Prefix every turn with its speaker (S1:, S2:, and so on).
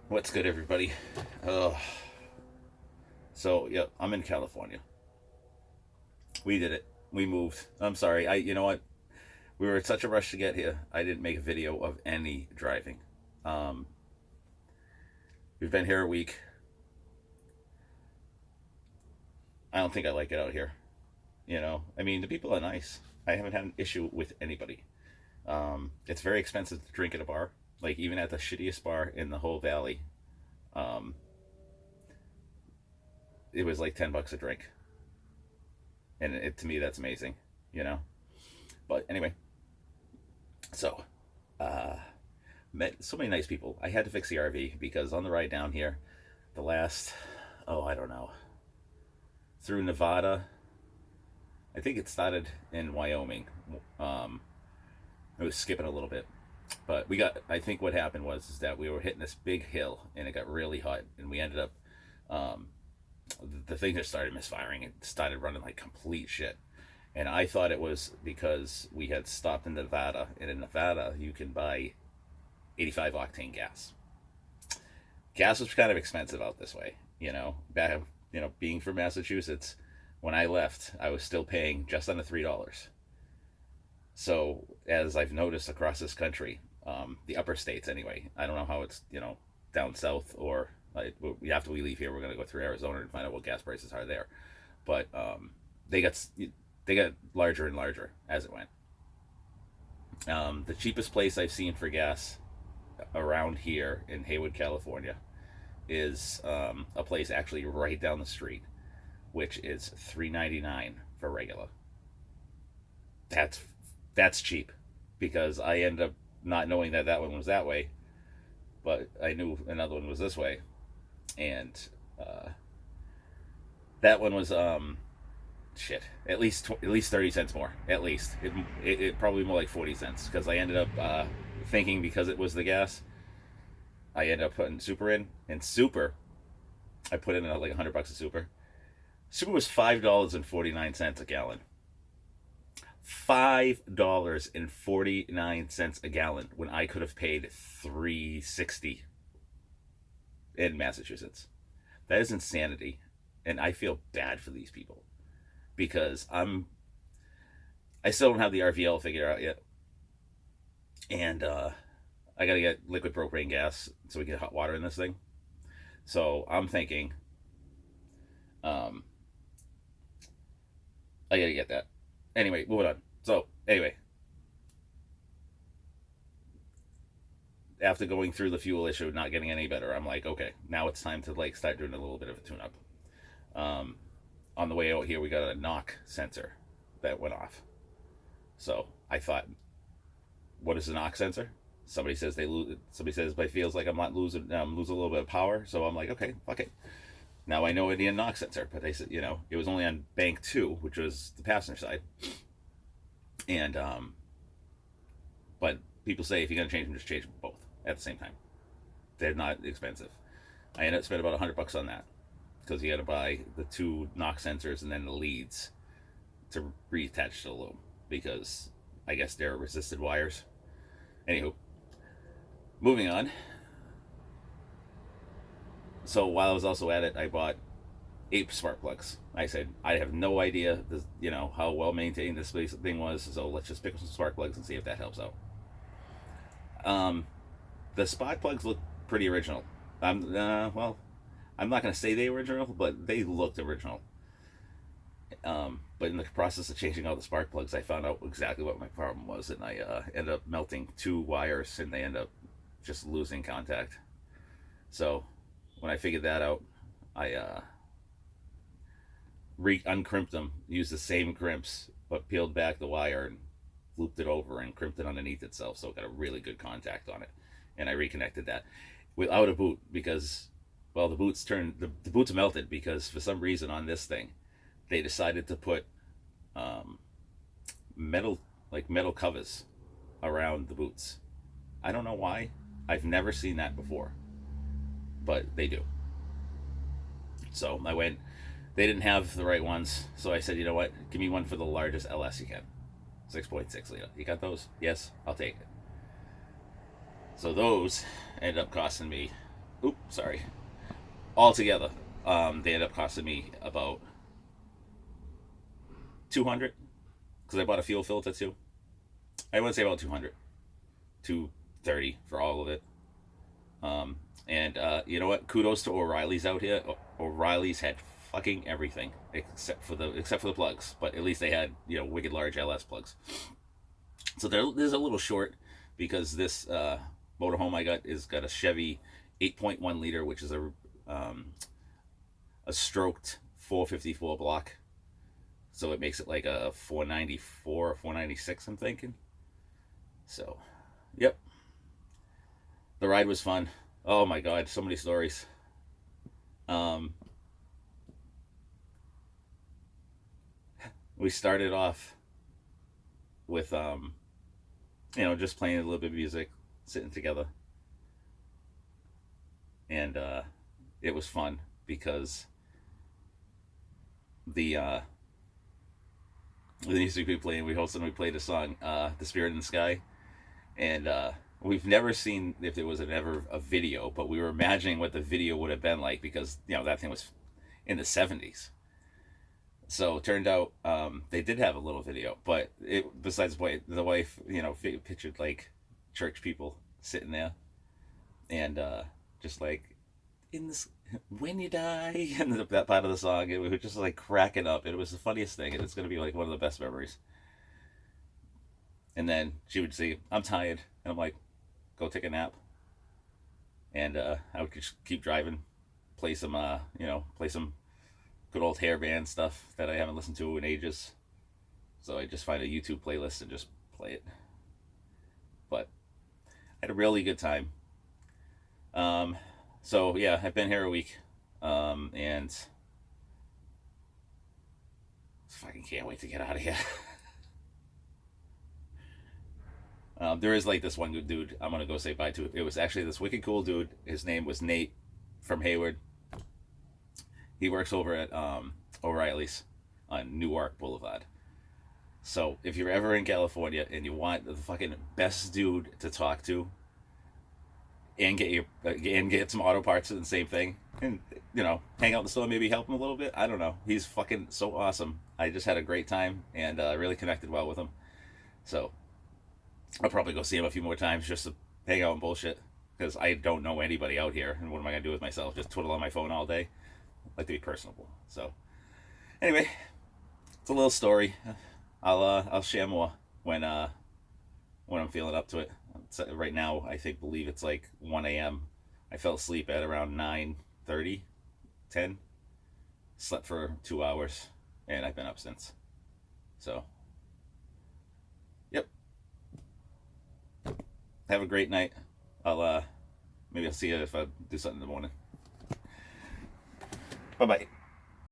S1: What's good, everybody? Oh, so yeah, I'm in California. We did it. We moved. I'm sorry. You know what? We were in such a rush to get here. I didn't make a video of any driving. Um, we've been here a week. I don't think I like it out here. I mean, the people are nice. I haven't had an issue with anybody. It's very expensive to drink at a bar. Like even at the shittiest bar in the whole valley, um, it was like $10 a drink, and to me that's amazing. You know. But anyway, so uh, met so many nice people. I had to fix the RV because on the ride down here, the last, I don't know, through Nevada, I think it started in Wyoming. Um, it was skipping a little bit, but I think what happened was is that we were hitting this big hill and it got really hot, and we ended up, um, the thing just started misfiring. It started running like complete shit. And I thought it was because we had stopped in Nevada, and in Nevada you can buy 85 octane gas. Gas was kind of expensive out this way. Being from Massachusetts, when I left, I was still paying just under $3. So as I've noticed across this country, the upper states anyway, I don't know how it's down south or like after we leave here, we're gonna go through Arizona and find out what gas prices are there. But they got they got larger and larger as it went. The cheapest place I've seen for gas around here in Haywood, California, is a place actually right down the street, which is $3.99 for regular. That's that's cheap, because I end up not knowing that that one was that way, but I knew another one was this way, and uh, that one was shit, at least 30 cents more. At least it probably more like 40 cents, because I ended up thinking because it was the gas, I ended up putting super in, and super, I put in like $100 of super. Super was $5.49 a gallon. $5.49 a gallon when I could have paid $3.60 in Massachusetts. That is insanity, and I feel bad for these people because I still don't have the RVL figured out yet, and I gotta get liquid propane gas so we can get hot water in this thing. So I'm thinking, um, I gotta get that. Anyway, moving on. So anyway, after going through the fuel issue, not getting any better, I'm like, okay, now it's time to like start doing a little bit of a tune-up. Um, on the way out here, we got a knock sensor that went off. So I thought, what is a knock sensor? Somebody says they lose. Somebody says, but it feels like I'm not losing. Losing a little bit of power. So I'm like, okay, fuck it. Now I know I need a knock sensor, but they said, it was only on bank two, which was the passenger side, and but people say if you're gonna change them, just change them both at the same time. They're not expensive. I ended up spending about $100 on that, because you got to buy the two knock sensors and then the leads to reattach to the loom, because I guess they're resisted wires. Anywho, moving on. So while I was also at it, I bought 8 spark plugs. I said I have no idea, how well maintained this thing was, so let's just pick up some spark plugs and see if that helps out. Um, the spark plugs look pretty original. Well, I'm not gonna say they were original, but they looked original. But in the process of changing all the spark plugs, I found out exactly what my problem was, and I ended up melting two wires, and they end up just losing contact. So when I figured that out, I uncrimped them, used the same crimps, but peeled back the wire and looped it over and crimped it underneath itself, so it got a really good contact on it. And I reconnected that without a boot, because, well, the boots melted because for some reason on this thing they decided to put um, metal covers around the boots. I don't know why. I've never seen that before, but they do. So I went. They didn't have the right ones, so I said, you know what? Give me one for the largest LS you can. 6.6 liter. You got those? Yes, I'll take it. So those ended up costing me Oops, sorry. Altogether, they ended up costing me about 200 because I bought a fuel filter too. I would say about 200, 230 for all of it. And you know what? Kudos to O'Reilly's out here. O'Reilly's had fucking everything except for the plugs, but at least they had wicked large LS plugs. So there's a little short because this motorhome I got a Chevy 8.1 liter, which is a stroked 454 block. So it makes it like a 494 or 496, I'm thinking. So, yep. The ride was fun. Oh my god, so many stories. Um, we started off with just playing a little bit of music, sitting together, and it was fun because the music we played, we played a song, "The Spirit in the Sky," and we've never seen if there was ever a video, but we were imagining what the video would have been like because that thing was in the 70s. So it turned out they did have a little video, but besides the wife, pictured like church people sitting there and just like in this when you die and that part of the song, it was just like cracking up. It was the funniest thing, and it's gonna be like one of the best memories. And then she would say, "I'm tired," and I'm like, "Go take a nap." And I would just keep driving, play some good old hair band stuff that I haven't listened to in ages. So I just find a YouTube playlist and just play it. But I had a really good time. Um, so yeah, I've been here a week, and fucking can't wait to get out of here. There is like this one good dude I'm gonna go say bye to. It was actually this wicked cool dude. His name was Nate from Hayward. He works over at O'Reilly's on Newark Boulevard. So if you're ever in California and you want the fucking best dude to talk to and get some auto parts and the same thing, and hang out in the store, maybe help him a little bit. I don't know. He's fucking so awesome. I just had a great time and really connected well with him. So I'll probably go see him a few more times just to hang out and bullshit because I don't know anybody out here, and what am I gonna do with myself? Just twiddle on my phone all day? I like to be personable. So anyway, it's a little story. I'll share more when I'm feeling up to it. So right now, believe it's like 1 a.m. I fell asleep at around 9:30, 10. Slept for 2 hours, and I've been up since. So, yep. Have a great night. Maybe I'll see you if I do something in the morning. Bye bye.